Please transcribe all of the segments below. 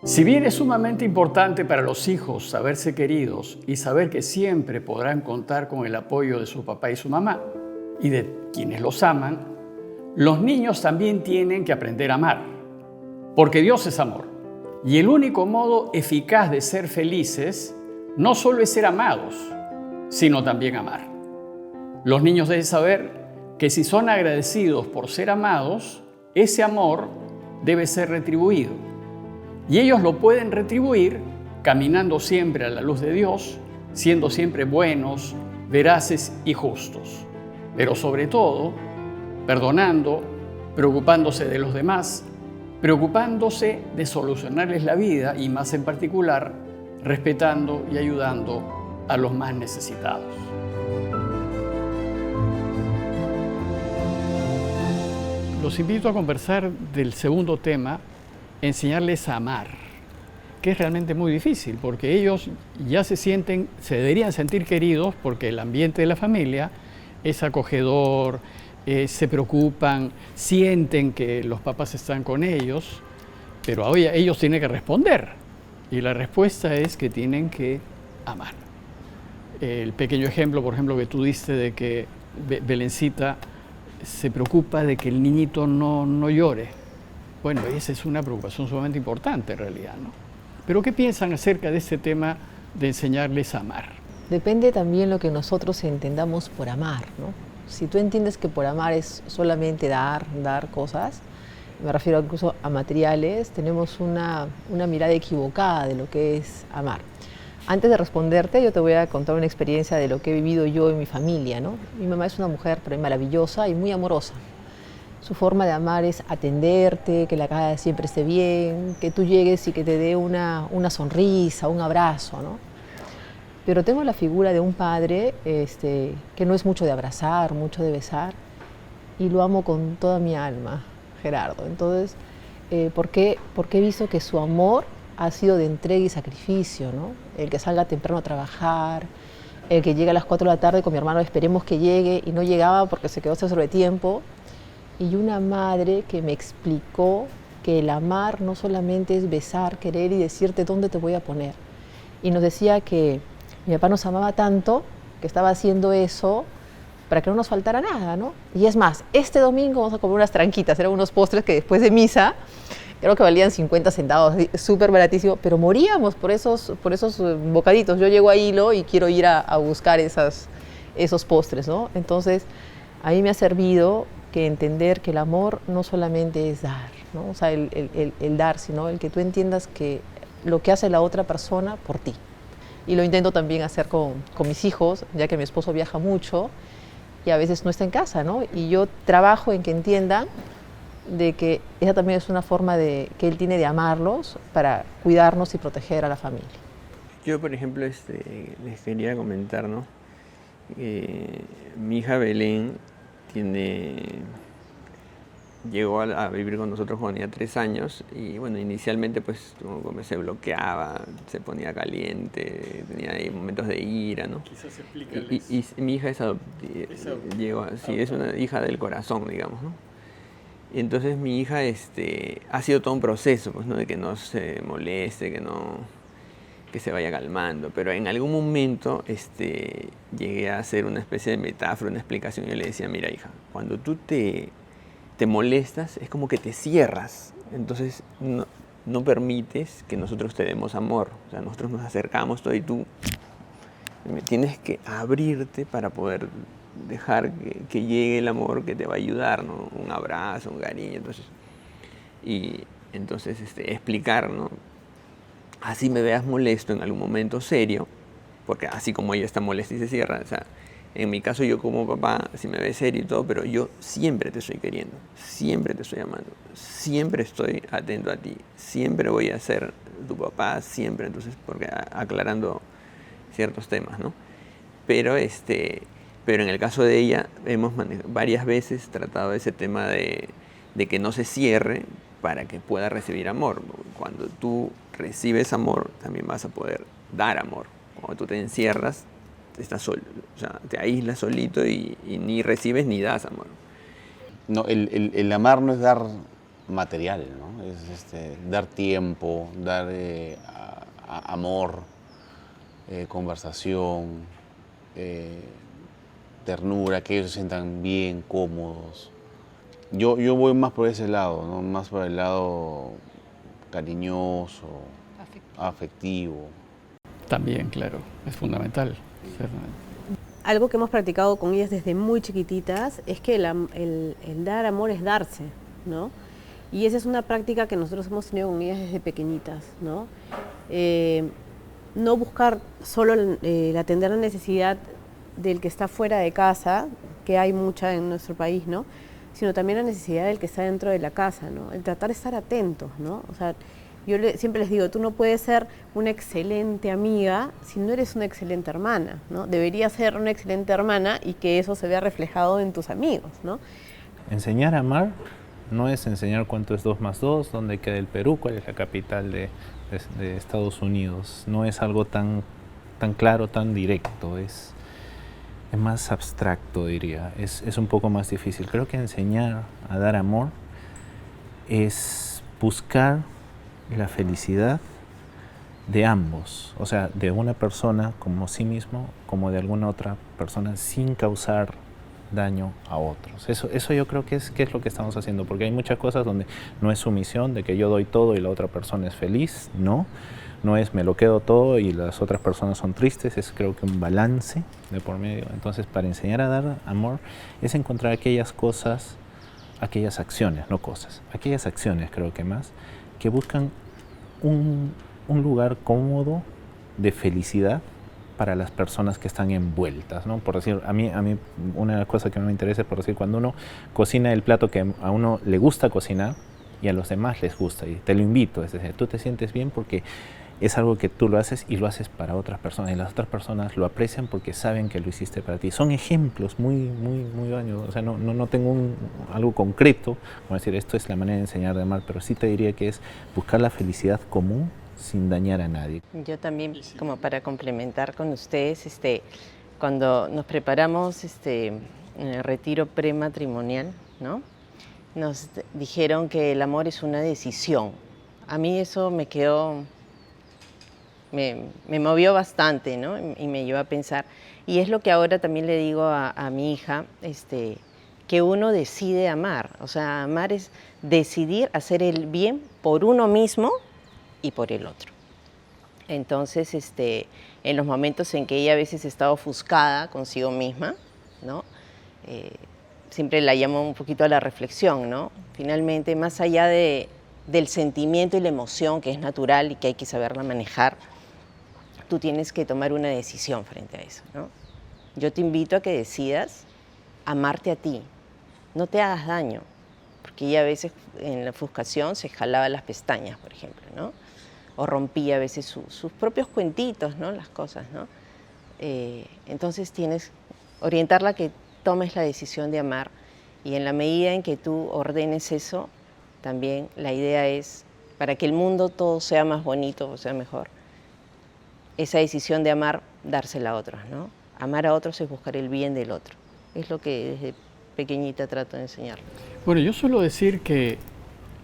Si bien es sumamente importante para los hijos saberse queridos y saber que siempre podrán contar con el apoyo de su papá y su mamá y de quienes los aman, los niños también tienen que aprender a amar, porque Dios es amor. Y el único modo eficaz de ser felices no solo es ser amados, sino también amar. Los niños deben saber que si son agradecidos por ser amados, ese amor debe ser retribuido. Y ellos lo pueden retribuir caminando siempre a la luz de Dios, siendo siempre buenos, veraces y justos. Pero sobre todo, perdonando, preocupándose de los demás, preocupándose de solucionarles la vida y más en particular, respetando y ayudando a los más necesitados. Los invito a conversar del segundo tema, enseñarles a amar, que es realmente muy difícil porque ellos ya se deberían sentir queridos porque el ambiente de la familia es acogedor, se preocupan, sienten que los papás están con ellos, pero ahora ellos tienen que responder y la respuesta es que tienen que amar. El pequeño ejemplo, por ejemplo, que tú diste de que Belencita se preocupa de que el niñito no llore. Bueno, esa es una preocupación sumamente importante en realidad, ¿no? Pero ¿qué piensan acerca de este tema de enseñarles a amar? Depende también lo que nosotros entendamos por amar, ¿no? Si tú entiendes que por amar es solamente dar cosas, me refiero incluso a materiales, tenemos una mirada equivocada de lo que es amar. Antes de responderte, yo te voy a contar una experiencia de lo que he vivido yo en mi familia, ¿no? Mi mamá es una mujer para mí maravillosa y muy amorosa. Su forma de amar es atenderte, que la cara siempre esté bien, que tú llegues y que te dé una sonrisa, un abrazo, ¿no? Pero tengo la figura de un padre que no es mucho de abrazar, mucho de besar, y lo amo con toda mi alma, Gerardo. Entonces, porque he visto que su amor ha sido de entrega y sacrificio, ¿no? El que salga temprano a trabajar, el que llegue a las 4 de la tarde con mi hermano, esperemos que llegue, y no llegaba porque se quedó sobre tiempo. Y una madre que me explicó que el amar no solamente es besar, querer y decirte dónde te voy a poner. Y nos decía que mi papá nos amaba tanto que estaba haciendo eso para que no nos faltara nada, ¿no? Y es más, este domingo vamos a comer unas tranquitas, eran unos postres que después de misa, creo que valían 50 centavos, súper baratísimo, pero moríamos por esos bocaditos. Yo llego a Hilo y quiero ir a buscar esos postres, ¿no? Entonces, a mí me ha servido que entender que el amor no solamente es dar, ¿no? O sea, el dar, sino el que tú entiendas que lo que hace la otra persona por ti. Y lo intento también hacer con mis hijos, ya que mi esposo viaja mucho y a veces no está en casa, ¿no? Y yo trabajo en que entiendan de que esa también es una forma que él tiene de amarlos para cuidarnos y proteger a la familia. Yo, por ejemplo, les quería comentar, ¿no? Mi hija Belén llegó a vivir con nosotros cuando tenía 3 años y bueno, inicialmente pues como se bloqueaba, se ponía caliente, tenía ahí momentos de ira, ¿no? Quizás explícales. Y mi hija es una hija del corazón, digamos, ¿no? Y entonces mi hija ha sido todo un proceso, pues, ¿no? De que no se moleste, que se vaya calmando, pero en algún momento llegué a hacer una especie de metáfora, una explicación. Yo le decía, mira hija, cuando tú te molestas es como que te cierras, entonces no permites que nosotros te demos amor, o sea, nosotros nos acercamos todo y tú tienes que abrirte para poder dejar que llegue el amor que te va a ayudar, ¿no? Un abrazo, un cariño, entonces explicar, ¿no? Así me veas molesto en algún momento serio, porque así como ella está molesta y se cierra, o sea, en mi caso yo como papá, si me ves serio y todo, pero yo siempre te estoy queriendo, siempre te estoy amando, siempre estoy atento a ti, siempre voy a ser tu papá, siempre, entonces, porque aclarando ciertos temas, ¿no? Pero en el caso de ella hemos varias veces tratado ese tema de que no se cierre para que pueda recibir amor. Cuando tú recibes amor, también vas a poder dar amor. Cuando tú te encierras, estás solo, o sea, te aíslas solito y ni recibes ni das amor. No, el amar no es dar material, ¿no? Es dar tiempo, dar amor, conversación, ternura, que ellos se sientan bien, cómodos. Yo voy más por ese lado, ¿no? Más por el lado cariñoso, afectivo. También, claro, es fundamental. Algo que hemos practicado con ellas desde muy chiquititas es que el dar amor es darse, ¿no? Y esa es una práctica que nosotros hemos tenido con ellas desde pequeñitas, ¿no? No buscar solo el atender la necesidad del que está fuera de casa, que hay mucha en nuestro país, ¿no? Sino también la necesidad del que está dentro de la casa, ¿no? El tratar de estar atentos, ¿no? O sea, yo siempre les digo, tú no puedes ser una excelente amiga si no eres una excelente hermana, ¿no? Deberías ser una excelente hermana y que eso se vea reflejado en tus amigos, ¿no? Enseñar a amar no es enseñar cuánto es 2 más 2, dónde queda el Perú, cuál es la capital de Estados Unidos. No es algo tan claro, tan directo, es más abstracto, diría. Es un poco más difícil. Creo que enseñar a dar amor es buscar la felicidad de ambos, o sea, de una persona como sí mismo, como de alguna otra persona, sin causar daño a otros. Eso yo creo que es lo que estamos haciendo, porque hay muchas cosas donde no es sumisión, de que yo doy todo y la otra persona es feliz, no es me lo quedo todo y las otras personas son tristes, es creo que un balance de por medio. Entonces, para enseñar a dar amor es encontrar aquellas cosas, aquellas acciones, no cosas, aquellas acciones creo que más, que buscan un lugar cómodo de felicidad para las personas que están envueltas, ¿no? Por decir, a mí una de las cosas que me interesa es, por decir, cuando uno cocina el plato que a uno le gusta cocinar y a los demás les gusta, y te lo invito, es decir, tú te sientes bien porque es algo que tú lo haces y lo haces para otras personas, y las otras personas lo aprecian porque saben que lo hiciste para ti. Son ejemplos muy baños, o sea, no tengo algo concreto, como decir, esto es la manera de enseñar de amar, pero sí te diría que es buscar la felicidad común sin dañar a nadie. Yo también, como para complementar con ustedes, cuando nos preparamos en el retiro prematrimonial, ¿no? Nos dijeron que el amor es una decisión. A mí eso me quedó... Me movió bastante, ¿no? Y me llevó a pensar. Y es lo que ahora también le digo a mi hija, que uno decide amar. O sea, amar es decidir hacer el bien por uno mismo y por el otro. Entonces, en los momentos en que ella a veces está ofuscada consigo misma, ¿no? Siempre la llamo un poquito a la reflexión, ¿no? Finalmente, más allá del sentimiento y la emoción, que es natural y que hay que saberla manejar, tú tienes que tomar una decisión frente a eso, ¿no? Yo te invito a que decidas amarte a ti, no te hagas daño, porque ella a veces en la ofuscación se jalaba las pestañas, por ejemplo, ¿no? O rompía a veces sus propios cuentitos, ¿no? Las cosas, ¿no? Entonces tienes que orientarla a que tomes la decisión de amar, y en la medida en que tú ordenes eso, también la idea es, para que el mundo todo sea más bonito o sea mejor, esa decisión de amar, dársela a otros, ¿no? Amar a otros es buscar el bien del otro. Es lo que desde pequeñita trato de enseñarles. Bueno, yo suelo decir que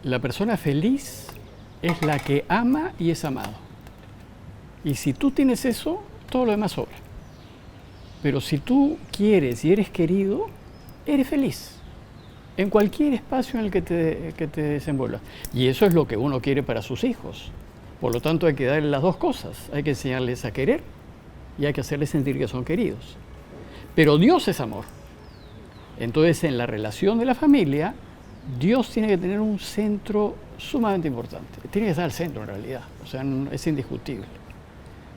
la persona feliz es la que ama y es amado. Y si tú tienes eso, todo lo demás sobra. Pero si tú quieres y eres querido, eres feliz. En cualquier espacio en el que te desenvuelvas. Y eso es lo que uno quiere para sus hijos. Por lo tanto, hay que darle las dos cosas. Hay que enseñarles a querer y hay que hacerles sentir que son queridos. Pero Dios es amor. Entonces, en la relación de la familia, Dios tiene que tener un centro sumamente importante. Tiene que estar al centro, en realidad. O sea, es indiscutible.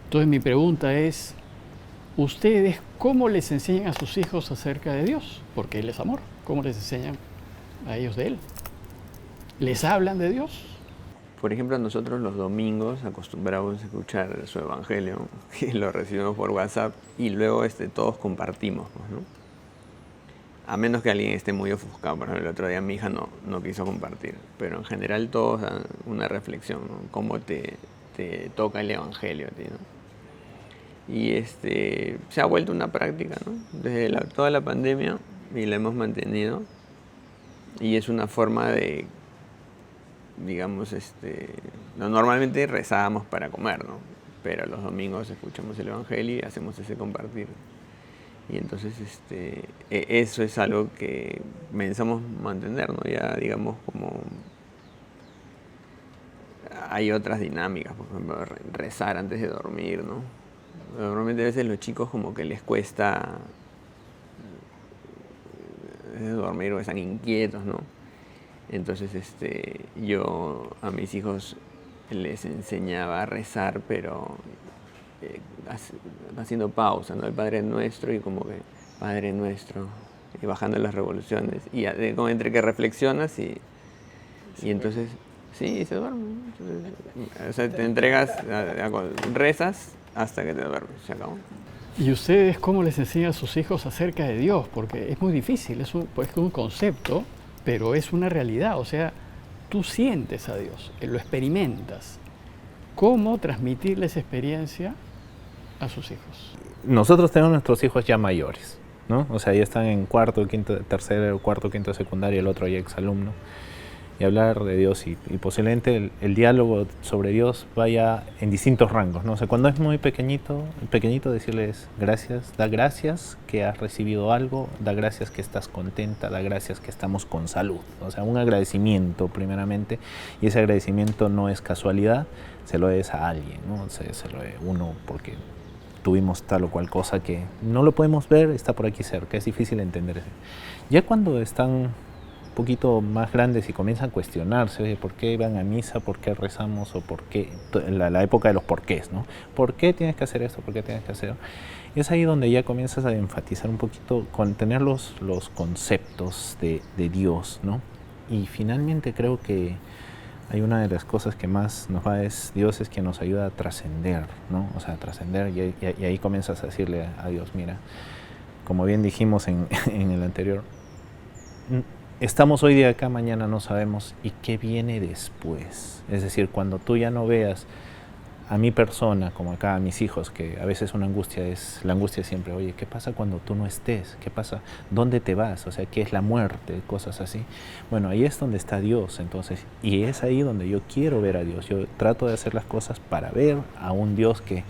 Entonces, mi pregunta es, ¿ustedes cómo les enseñan a sus hijos acerca de Dios? Porque Él es amor. ¿Cómo les enseñan a ellos de Él? ¿Les hablan de Dios? Por ejemplo, nosotros los domingos acostumbramos a escuchar su evangelio y lo recibimos por WhatsApp y luego todos compartimos, ¿no? A menos que alguien esté muy ofuscado. Por ejemplo, el otro día mi hija no quiso compartir, pero en general todos dan una reflexión, ¿no? Cómo te toca el evangelio a ti, ¿no? Y se ha vuelto una práctica, ¿no? Desde toda la pandemia, y la hemos mantenido, y es una forma de digamos, normalmente rezábamos para comer, ¿no? Pero los domingos escuchamos el Evangelio y hacemos ese compartir. Y entonces eso es algo que pensamos mantener, ¿no? Ya digamos como hay otras dinámicas, por ejemplo, rezar antes de dormir, ¿no? Normalmente a veces los chicos como que les cuesta dormir o están inquietos, ¿no? Entonces yo a mis hijos les enseñaba a rezar, pero haciendo pausa, ¿no? El Padre Nuestro y como que Padre Nuestro y bajando las revoluciones y como entre que reflexionas y entonces sí, se duerme. O sea, te entregas, rezas hasta que te duermes, se acabó. ¿Y ustedes cómo les enseñan a sus hijos acerca de Dios? Porque es muy difícil, es un concepto, pero es una realidad. O sea, tú sientes a Dios, lo experimentas. ¿Cómo transmitirle esa experiencia a sus hijos? Nosotros tenemos nuestros hijos ya mayores, ¿no? O sea, ya están en cuarto, quinto, tercero, cuarto, quinto de secundaria, el otro ya exalumno. Y hablar de Dios y posiblemente el diálogo sobre Dios vaya en distintos rangos, ¿no? O sea, cuando es muy pequeñito decirles gracias, da gracias que has recibido algo, da gracias que estás contenta, da gracias que estamos con salud. O sea, un agradecimiento primeramente, y ese agradecimiento no es casualidad, se lo es a alguien, ¿no? Se lo es uno porque tuvimos tal o cual cosa que no lo podemos ver, está por aquí cerca, es difícil entender. Ya cuando están poquito más grandes y comienzan a cuestionarse, oye, ¿por qué van a misa? ¿Por qué rezamos? ¿O por qué? La época de los porqués, ¿no? ¿Por qué tienes que hacer esto? ¿Por qué tienes que hacer? Es ahí donde ya comienzas a enfatizar un poquito con tener los conceptos de Dios, ¿no? Y finalmente creo que hay una de las cosas que más nos va es Dios es quien nos ayuda a trascender, ¿no? O sea, a trascender y ahí comienzas a decirle a Dios, mira, como bien dijimos en el anterior, estamos hoy día acá, mañana no sabemos, ¿y qué viene después? Es decir, cuando tú ya no veas a mi persona, como acá a mis hijos, que a veces la angustia es siempre, oye, ¿qué pasa cuando tú no estés? ¿Qué pasa? ¿Dónde te vas? O sea, ¿qué es la muerte? Cosas así. Bueno, ahí es donde está Dios, entonces, y es ahí donde yo quiero ver a Dios. Yo trato de hacer las cosas para ver a un Dios que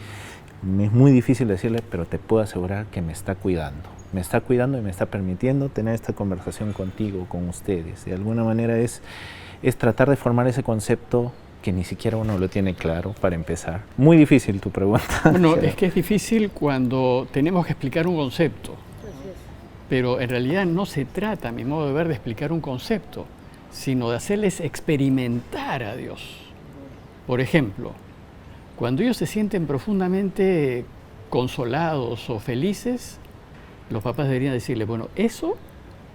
me es muy difícil decirle, pero te puedo asegurar que me está cuidando. Me está cuidando y me está permitiendo tener esta conversación contigo, con ustedes. De alguna manera es tratar de formar ese concepto que ni siquiera uno lo tiene claro para empezar. Muy difícil tu pregunta. Bueno, es que es difícil cuando tenemos que explicar un concepto. Pero en realidad no se trata, a mi modo de ver, de explicar un concepto, sino de hacerles experimentar a Dios. Por ejemplo, cuando ellos se sienten profundamente consolados o felices, los papás deberían decirles, bueno, eso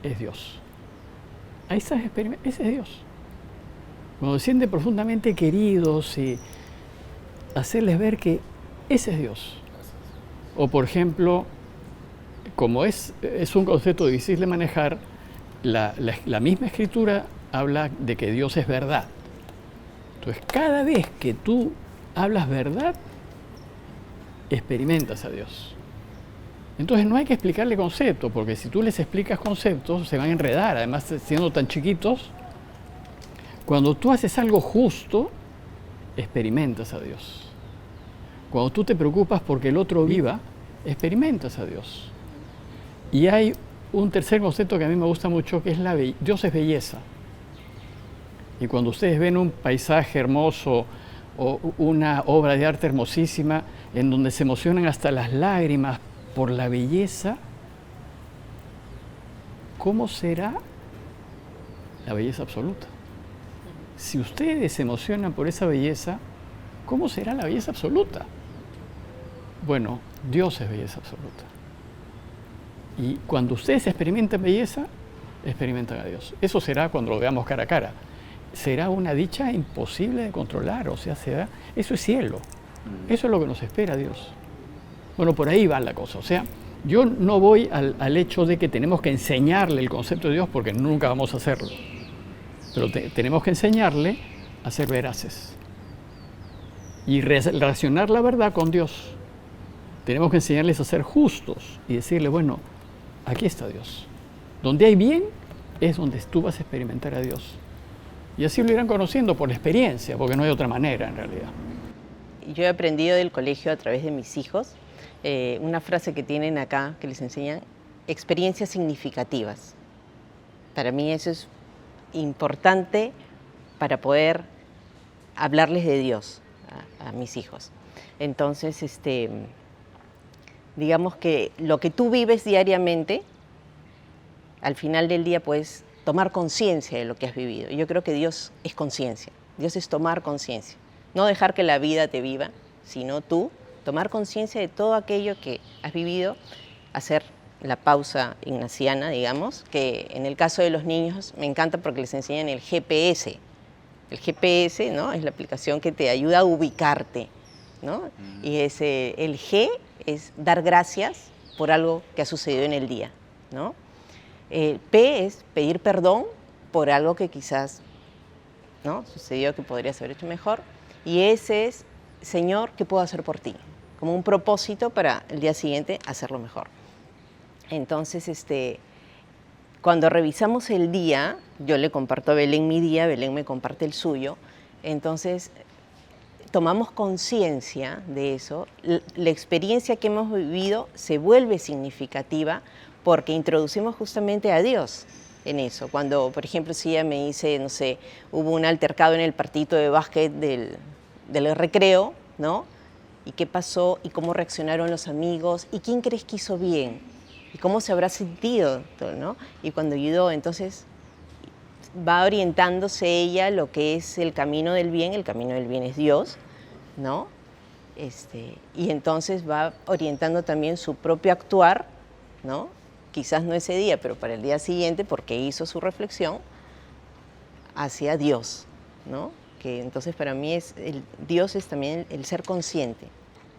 es Dios. Ahí estás experimentando, ese es Dios. Cuando se sienten profundamente queridos y hacerles ver que ese es Dios. O por ejemplo, como es un concepto difícil de manejar, la misma escritura habla de que Dios es verdad. Entonces, cada vez que tú hablas verdad, experimentas a Dios. Entonces no hay que explicarle conceptos, porque si tú les explicas conceptos, se van a enredar. Además, siendo tan chiquitos, cuando tú haces algo justo, experimentas a Dios. Cuando tú te preocupas porque el otro viva, experimentas a Dios. Y hay un tercer concepto que a mí me gusta mucho, que es Dios es belleza. Y cuando ustedes ven un paisaje hermoso o una obra de arte hermosísima, en donde se emocionan hasta las lágrimas por la belleza, ¿cómo será la belleza absoluta? Si ustedes se emocionan por esa belleza, ¿cómo será la belleza absoluta? Bueno, Dios es belleza absoluta. Y cuando ustedes experimentan belleza, experimentan a Dios. Eso será cuando lo veamos cara a cara. Será una dicha imposible de controlar, o sea, eso es cielo. Eso es lo que nos espera Dios. Bueno, por ahí va la cosa. O sea, yo no voy al hecho de que tenemos que enseñarle el concepto de Dios, porque nunca vamos a hacerlo. Pero tenemos que enseñarle a ser veraces y relacionar la verdad con Dios. Tenemos que enseñarles a ser justos y decirle, bueno, aquí está Dios. Donde hay bien es donde tú vas a experimentar a Dios. Y así lo irán conociendo por la experiencia, porque no hay otra manera en realidad. Yo he aprendido del colegio a través de mis hijos una frase que tienen acá, que les enseñan, experiencias significativas. Para mí eso es importante para poder hablarles de Dios a mis hijos. Entonces, digamos que lo que tú vives diariamente, al final del día puedes tomar conciencia de lo que has vivido. Yo creo que Dios es conciencia, Dios es tomar conciencia. No dejar que la vida te viva, sino tú tomar conciencia de todo aquello que has vivido, hacer la pausa ignaciana, digamos, que en el caso de los niños me encanta porque les enseñan el GPS. El GPS, ¿no?, es la aplicación que te ayuda a ubicarte, ¿no? Y el G es dar gracias por algo que ha sucedido en el día, ¿no? El P es pedir perdón por algo que quizás, ¿no?, sucedió que podrías haber hecho mejor. Y ese es, Señor, ¿qué puedo hacer por ti? Como un propósito para el día siguiente hacerlo mejor. Entonces, cuando revisamos el día, yo le comparto a Belén mi día, Belén me comparte el suyo, entonces tomamos conciencia de eso, la experiencia que hemos vivido se vuelve significativa porque introducimos justamente a Dios en eso. Cuando, por ejemplo, si ella me dice, no sé, hubo un altercado en el partido de básquet del recreo, ¿no? ¿Y qué pasó? ¿Y cómo reaccionaron los amigos? ¿Y quién crees que hizo bien? ¿Y cómo se habrá sentido? ¿No? Y cuando ayudó, entonces va orientándose ella lo que es el camino del bien es Dios, ¿no? Y entonces va orientando también su propio actuar, ¿no? Quizás no ese día, pero para el día siguiente, porque hizo su reflexión hacia Dios, ¿no? Que entonces para mí Dios es también el ser consciente.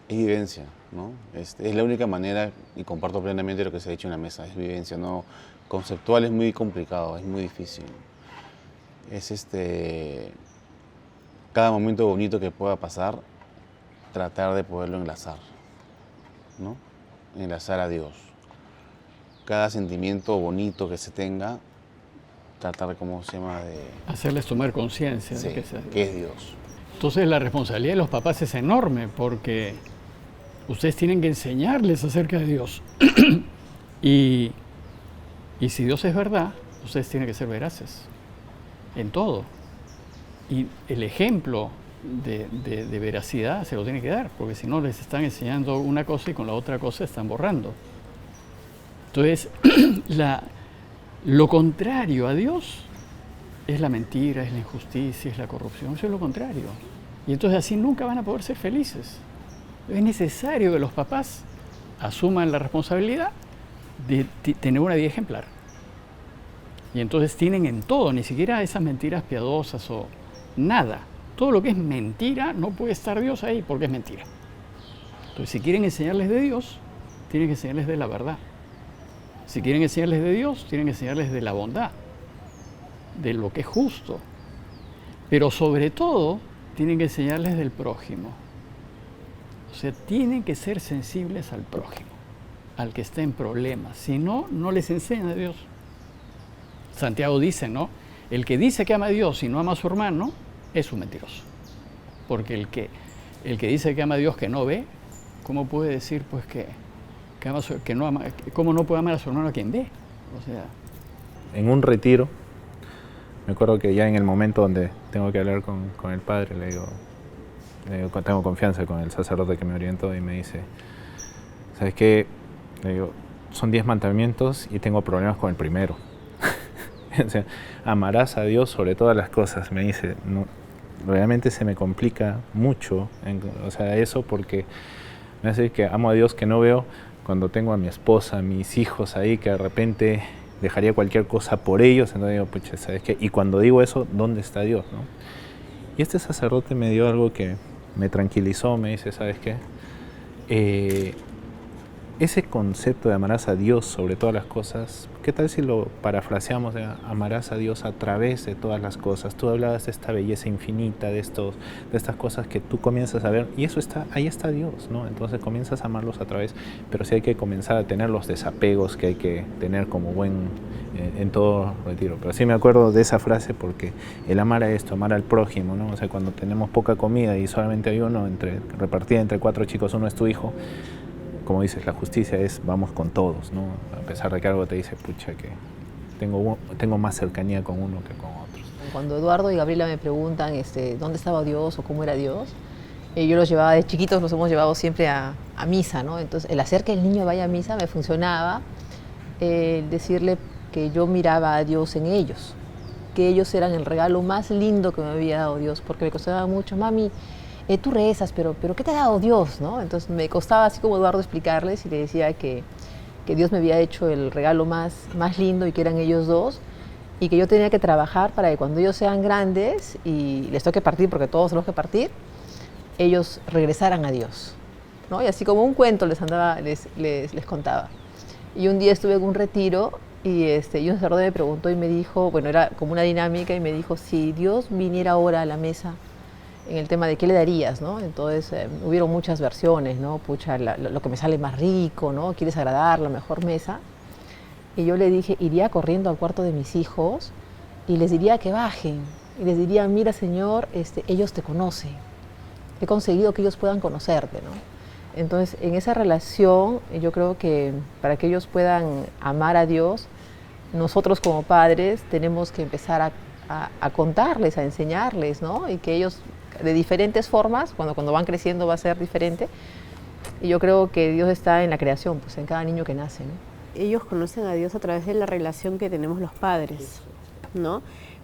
Es vivencia, ¿no? Es la única manera, y comparto plenamente lo que se ha dicho en la mesa, es vivencia, ¿no? Conceptual es muy complicado, es muy difícil. Es cada momento bonito que pueda pasar, tratar de poderlo enlazar, ¿no? Enlazar a Dios. Cada sentimiento bonito que se tenga, tratar, ¿cómo se llama? De hacerles tomar conciencia sí, de que es Dios. Entonces la responsabilidad de los papás es enorme porque ustedes tienen que enseñarles acerca de Dios. y si Dios es verdad, ustedes tienen que ser veraces en todo. Y el ejemplo de veracidad se lo tienen que dar, porque si no les están enseñando una cosa y con la otra cosa están borrando. Entonces, lo contrario a Dios es la mentira, es la injusticia, es la corrupción, eso es lo contrario. Y entonces así nunca van a poder ser felices. Es necesario que los papás asuman la responsabilidad de tener una vida ejemplar. Y entonces tienen en todo, ni siquiera esas mentiras piadosas o nada. Todo lo que es mentira, no puede estar Dios ahí porque es mentira. Entonces, si quieren enseñarles de Dios, tienen que enseñarles de la verdad. Si quieren enseñarles de Dios, tienen que enseñarles de la bondad, de lo que es justo. Pero sobre todo, tienen que enseñarles del prójimo. O sea, tienen que ser sensibles al prójimo, al que está en problemas. Si no, no les enseñan a Dios. Santiago dice, ¿no? El que dice que ama a Dios y no ama a su hermano, es un mentiroso. Porque el que dice que ama a Dios que no ve, ¿cómo puede decir pues que no ama, cómo no puede amar a su hermano a quien ve? O sea, en un retiro, me acuerdo que ya en el momento donde tengo que hablar con el padre, le digo, tengo confianza con el sacerdote que me orientó y me dice, ¿sabes qué? Le digo, son 10 mandamientos y tengo problemas con el primero. O sea, amarás a Dios sobre todas las cosas, me dice. No, realmente se me complica mucho, o sea, eso porque me hace que amo a Dios que no veo cuando tengo a mi esposa, a mis hijos ahí, que de repente dejaría cualquier cosa por ellos. Entonces digo, pucha, ¿sabes qué? Y cuando digo eso, ¿dónde está Dios, no? Y este sacerdote me dio algo que me tranquilizó, me dice, ¿sabes qué? ese concepto de amarás a Dios sobre todas las cosas, ¿qué tal si lo parafraseamos de amarás a Dios a través de todas las cosas? Tú hablabas de esta belleza infinita, de estas cosas que tú comienzas a ver, y eso está, ahí está Dios, ¿no? Entonces comienzas a amarlos a través, pero sí hay que comenzar a tener los desapegos que hay que tener como buen en todo retiro. Pero sí me acuerdo de esa frase porque el amar a esto, amar al prójimo, ¿no? O sea, cuando tenemos poca comida y solamente hay uno repartida entre 4 chicos, uno es tu hijo, como dices, la justicia es vamos con todos, ¿no? A pesar de que algo te dice, pucha, que tengo más cercanía con uno que con otros. Cuando Eduardo y Gabriela me preguntan dónde estaba Dios o cómo era Dios, yo los llevaba de chiquitos, los hemos llevado siempre a misa, ¿no? Entonces, el hacer que el niño vaya a misa me funcionaba, decirle que yo miraba a Dios en ellos, que ellos eran el regalo más lindo que me había dado Dios, porque me costaba mucho, mami, tú rezas, pero ¿qué te ha dado Dios? ¿No? Entonces me costaba, así como Eduardo, explicarles y le decía que Dios me había hecho el regalo más lindo y que eran ellos dos y que yo tenía que trabajar para que cuando ellos sean grandes y les toque partir, porque todos tenemos que partir, ellos regresaran a Dios, ¿no? Y así como un cuento les contaba. Y un día estuve en un retiro y un sacerdote me preguntó y me dijo, bueno, era como una dinámica y me dijo, si Dios viniera ahora a la mesa, en el tema de qué le darías, ¿no? Entonces hubieron muchas versiones, ¿no? Pucha, lo que me sale más rico, ¿no? Quieres agradar, la mejor mesa. Y yo le dije, iría corriendo al cuarto de mis hijos y les diría que bajen. Y les diría, mira, Señor, ellos te conocen. He conseguido que ellos puedan conocerte, ¿no? Entonces, en esa relación, yo creo que para que ellos puedan amar a Dios, nosotros como padres tenemos que empezar a contarles, a enseñarles, ¿no? Y que ellos, de diferentes formas, cuando van creciendo va a ser diferente. Y yo creo que Dios está en la creación, pues en cada niño que nace, ¿no? Ellos conocen a Dios a través de la relación que tenemos los padres, ¿no?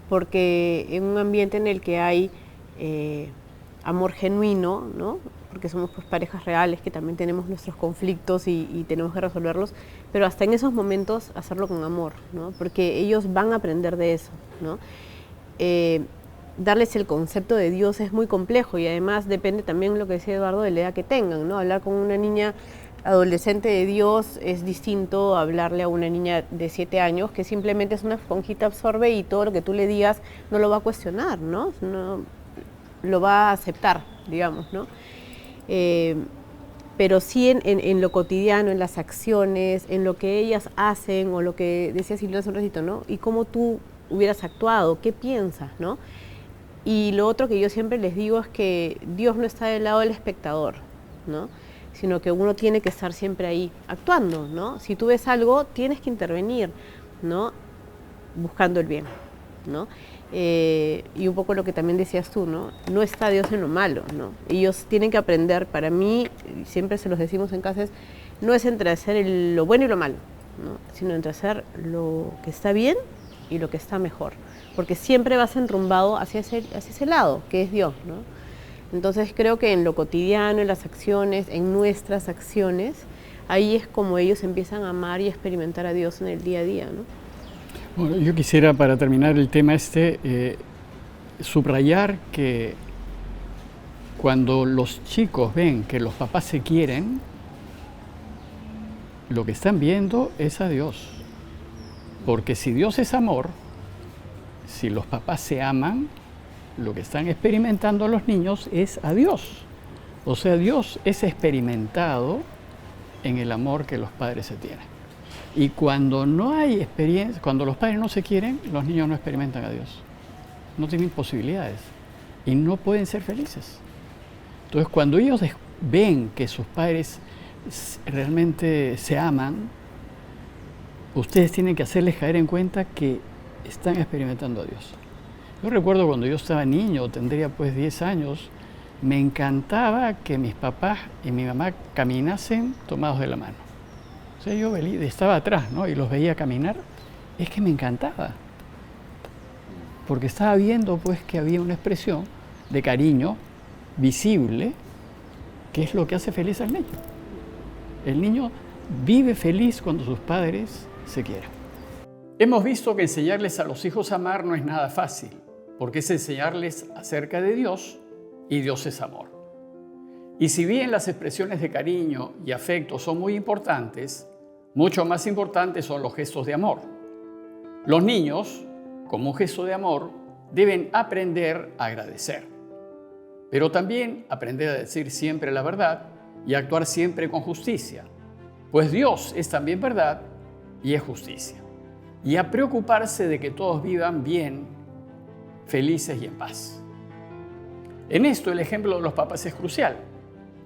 Porque en un ambiente en el que hay amor genuino, ¿no? Porque somos pues parejas reales que también tenemos nuestros conflictos y tenemos que resolverlos, pero hasta en esos momentos hacerlo con amor, ¿no? Porque ellos van a aprender de eso, ¿no? Darles el concepto de Dios es muy complejo y además depende también, lo que decía Eduardo, de la edad que tengan, ¿no? Hablar con una niña adolescente de Dios es distinto a hablarle a una niña de 7 años que simplemente es una esponjita, absorbe y todo lo que tú le digas no lo va a cuestionar, ¿no? No lo va a aceptar, digamos, ¿no? Pero sí en lo cotidiano, en las acciones, en lo que ellas hacen o lo que decía Silvia hace un ratito, ¿no? Y cómo tú hubieras actuado, qué piensas, ¿no? Y lo otro que yo siempre les digo es que Dios no está del lado del espectador, ¿no? Sino que uno tiene que estar siempre ahí actuando, ¿no? Si tú ves algo, tienes que intervenir, ¿no? Buscando el bien, ¿no? Y un poco lo que también decías tú, ¿no? No está Dios en lo malo, ¿no? Ellos tienen que aprender, para mí, siempre se los decimos en casa, no es entre hacer lo bueno y lo malo, ¿no? Sino entre hacer lo que está bien y lo que está mejor, porque siempre vas enrumbado hacia ese lado, que es Dios, ¿no? Entonces creo que en lo cotidiano, en las acciones, en nuestras acciones, ahí es como ellos empiezan a amar y a experimentar a Dios en el día a día, ¿no? Bueno, yo quisiera, para terminar el tema subrayar que cuando los chicos ven que los papás se quieren, lo que están viendo es a Dios. Porque si Dios es amor, si los papás se aman, lo que están experimentando los niños es a Dios. O sea, Dios es experimentado en el amor que los padres se tienen. Y cuando no hay experiencia, cuando los padres no se quieren, los niños no experimentan a Dios. No tienen posibilidades y no pueden ser felices. Entonces, cuando ellos ven que sus padres realmente se aman, ustedes tienen que hacerles caer en cuenta que están experimentando a Dios. Yo recuerdo cuando yo estaba niño, tendría pues 10 años, me encantaba que mis papás y mi mamá caminasen tomados de la mano. O sea, yo estaba atrás, ¿no? Y los veía caminar, es que me encantaba. Porque estaba viendo pues que había una expresión de cariño visible, que es lo que hace feliz al niño. El niño vive feliz cuando sus padres se quieren. Hemos visto que enseñarles a los hijos a amar no es nada fácil, porque es enseñarles acerca de Dios y Dios es amor. Y si bien las expresiones de cariño y afecto son muy importantes, mucho más importantes son los gestos de amor. Los niños, como un gesto de amor, deben aprender a agradecer, pero también aprender a decir siempre la verdad y actuar siempre con justicia, pues Dios es también verdad y es justicia, y a preocuparse de que todos vivan bien, felices y en paz. En esto el ejemplo de los papás es crucial.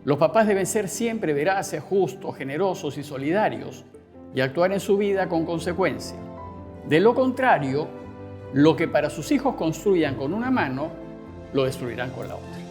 Los papás deben ser siempre veraces, justos, generosos y solidarios y actuar en su vida con consecuencia. De lo contrario, lo que para sus hijos construyan con una mano, lo destruirán con la otra.